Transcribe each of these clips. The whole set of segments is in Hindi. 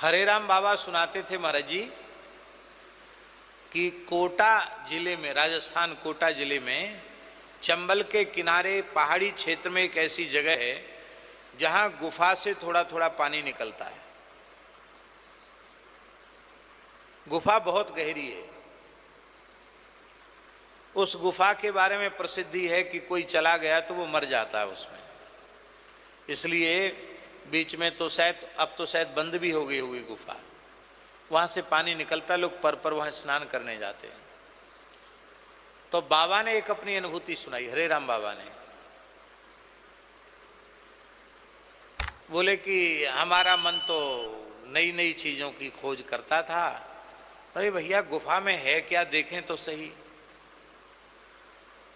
हरे राम बाबा सुनाते थे महाराज जी कि कोटा जिले में, राजस्थान कोटा जिले में चंबल के किनारे पहाड़ी क्षेत्र में एक ऐसी जगह है जहां गुफा से थोड़ा थोड़ा पानी निकलता है। गुफा बहुत गहरी है। उस गुफा के बारे में प्रसिद्धि है कि कोई चला गया तो वो मर जाता है उसमें। इसलिए बीच में तो शायद, अब तो शायद बंद भी हो गई होगी गुफा। वहां से पानी निकलता, लोग पर वहां स्नान करने जाते हैं। तो बाबा ने एक अपनी अनुभूति सुनाई, हरे राम बाबा ने। बोले कि हमारा मन तो नई नई चीजों की खोज करता था। अरे भैया गुफा में है क्या, देखें तो सही।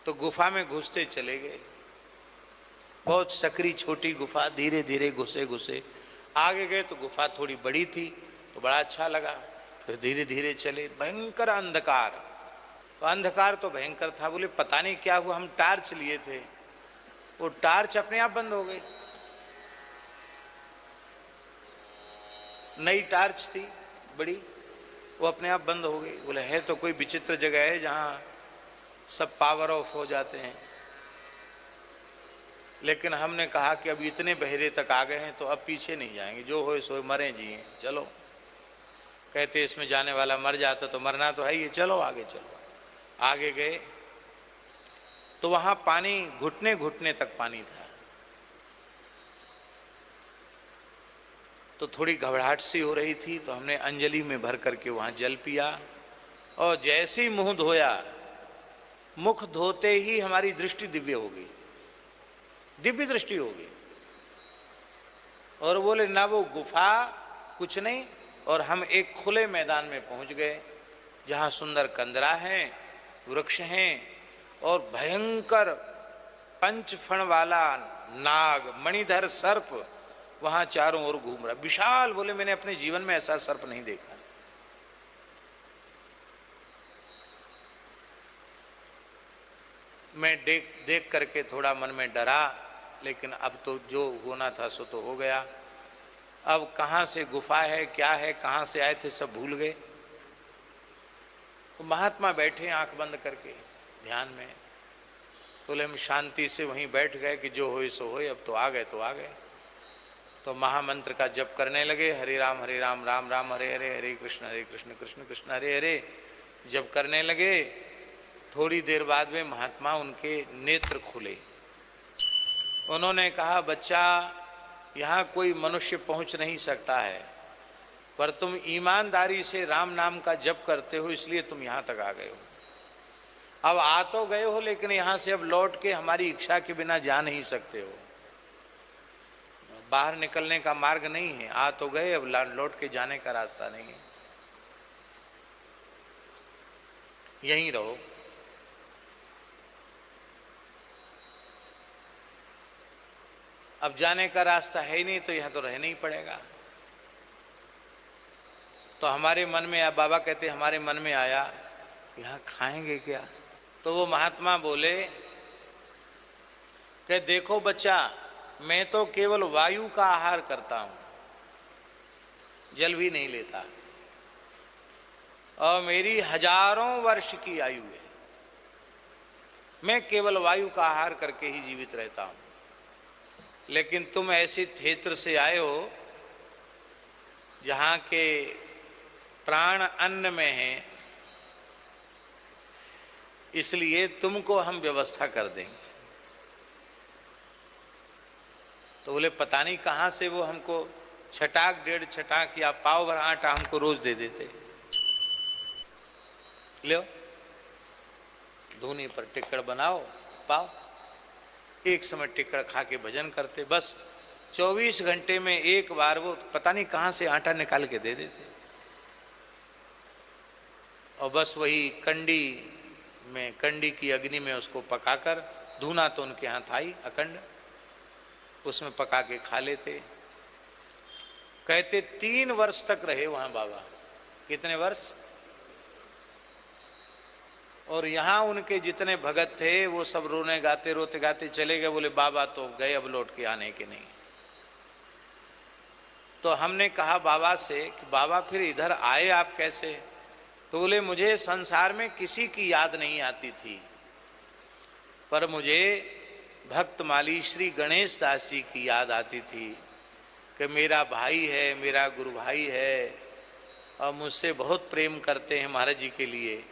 तो गुफा में घुसते चले गए। बहुत सकरी छोटी गुफा, धीरे धीरे घुसे घुसे आगे गए तो गुफा थोड़ी बड़ी थी तो बड़ा अच्छा लगा। फिर धीरे धीरे चले, भयंकर अंधकार। तो अंधकार तो भयंकर था। बोले पता नहीं क्या हुआ, हम टार्च लिए थे, वो टार्च अपने आप बंद हो गई। नई टार्च थी बड़ी, वो अपने आप बंद हो गई। बोले है तो कोई विचित्र जगह है जहां सब पावर ऑफ हो जाते हैं। लेकिन हमने कहा कि अब इतने बहरे तक आ गए हैं तो अब पीछे नहीं जाएंगे, जो हो सो मरें जिए, चलो। कहते इसमें जाने वाला मर जाता तो मरना तो है ही, चलो आगे चलो। आगे गए तो वहां पानी घुटने घुटने तक पानी था। तो थोड़ी घबराहट सी हो रही थी तो हमने अंजलि में भर करके वहां जल पिया। और जैसे ही मुंह धोया, मुख धोते ही हमारी दृष्टि दिव्य हो गई, दिव्य दृष्टि हो गई। और बोले ना वो गुफा कुछ नहीं, और हम एक खुले मैदान में पहुंच गए जहां सुंदर कंदरा हैं, वृक्ष हैं और भयंकर पंचफण वाला नाग, मणिधर सर्प वहां चारों ओर घूम रहा, विशाल। बोले मैंने अपने जीवन में ऐसा सर्प नहीं देखा। मैं देख करके थोड़ा मन में डरा, लेकिन अब तो जो होना था सो तो हो गया। अब कहाँ से गुफा है, क्या है, कहाँ से आए थे, सब भूल गए। तो महात्मा बैठे आंख बंद करके ध्यान में। बोले हम शांति से वहीं बैठ गए कि जो होए सो होए, अब तो आ गए तो आ गए। तो महामंत्र का जप करने लगे, हरे राम राम राम हरे हरे, हरे कृष्ण कृष्ण कृष्ण हरे हरे जप करने लगे। थोड़ी देर बाद में महात्मा उनके नेत्र खुले। उन्होंने कहा बच्चा, यहाँ कोई मनुष्य पहुँच नहीं सकता है, पर तुम ईमानदारी से राम नाम का जप करते हो इसलिए तुम यहाँ तक आ गए हो। अब आ तो गए हो, लेकिन यहाँ से अब लौट के हमारी इच्छा के बिना जा नहीं सकते हो। बाहर निकलने का मार्ग नहीं है। आ तो गए, अब लौट के जाने का रास्ता नहीं है, यहीं रहो। अब जाने का रास्ता है ही नहीं तो यहाँ तो रहना ही पड़ेगा। तो हमारे मन में, अब बाबा कहते हमारे मन में आया यहाँ खाएंगे क्या। तो वो महात्मा बोले कि देखो बच्चा, मैं तो केवल वायु का आहार करता हूँ, जल भी नहीं लेता, और मेरी हजारों वर्ष की आयु है। मैं केवल वायु का आहार करके ही जीवित रहता हूँ। लेकिन तुम ऐसे क्षेत्र से आए हो जहाँ के प्राण अन्न में है, इसलिए तुमको हम व्यवस्था कर देंगे। तो बोले पता नहीं कहाँ से वो हमको छटाक डेढ़ छटाक या पाव भर आटा हमको रोज दे देते। लो धूनी पर टिक्कड़ बनाओ, पाओ, एक समय टिक्कड़ खा के भजन करते। बस 24 घंटे में एक बार वो पता नहीं कहाँ से आटा निकाल के दे देते। और बस वही कंडी में, कंडी की अग्नि में उसको पकाकर, धूना तो उनके यहाँ था ही अखंड, उसमें पका के खा लेते। कहते 3 वर्ष तक रहे वहां बाबा। कितने वर्ष? और यहाँ उनके जितने भगत थे वो सब रोने गाते, रोते गाते चले गए। बोले बाबा तो गए, अब लौट के आने के नहीं। तो हमने कहा बाबा से कि बाबा फिर इधर आए आप कैसे? तो बोले मुझे संसार में किसी की याद नहीं आती थी, पर मुझे भक्तमाली श्री गणेश दास जी की याद आती थी कि मेरा भाई है, मेरा गुरु भाई है और मुझसे बहुत प्रेम करते हैं महाराज जी के लिए,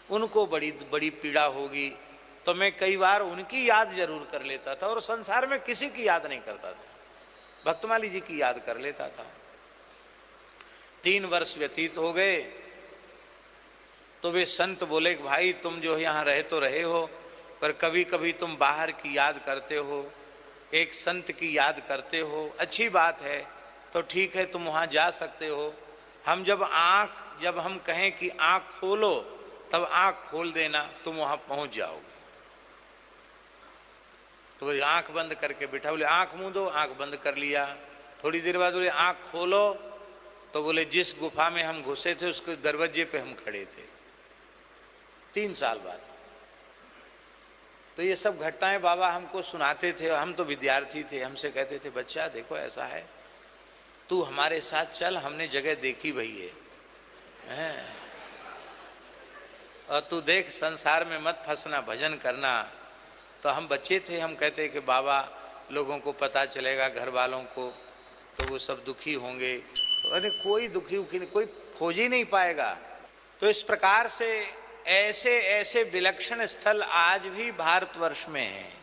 उनको बड़ी बड़ी पीड़ा होगी। तो मैं कई बार उनकी याद जरूर कर लेता था और संसार में किसी की याद नहीं करता था, भक्तमाली जी की याद कर लेता था। 3 वर्ष व्यतीत हो गए तो वे संत बोले कि भाई तुम जो यहाँ रहे तो रहे हो, पर कभी कभी तुम बाहर की याद करते हो, एक संत की याद करते हो, अच्छी बात है, तो ठीक है तुम वहाँ जा सकते हो। हम जब हम कहें कि आँख खोलो तब आँख खोल देना, तुम वहाँ पहुँच जाओगे। तो बोले आँख बंद करके बैठा, बोले आँख मुँह दो, आँख बंद कर लिया। थोड़ी देर बाद बोले आँख खोलो, तो बोले जिस गुफा में हम घुसे थे उसके दरवाजे पे हम खड़े थे 3 साल बाद। तो ये सब घटनाएं बाबा हमको सुनाते थे, हम तो विद्यार्थी थे, हमसे कहते थे बच्चा देखो ऐसा है, तू हमारे साथ चल, हमने जगह देखी भई है, और तू देख संसार में मत फंसना, भजन करना। तो हम बच्चे थे, हम कहते कि बाबा लोगों को पता चलेगा, घर वालों को, तो वो सब दुखी होंगे। अरे कोई दुखी नहीं, कोई खोज ही नहीं पाएगा। तो इस प्रकार से ऐसे ऐसे विलक्षण स्थल आज भी भारतवर्ष में हैं।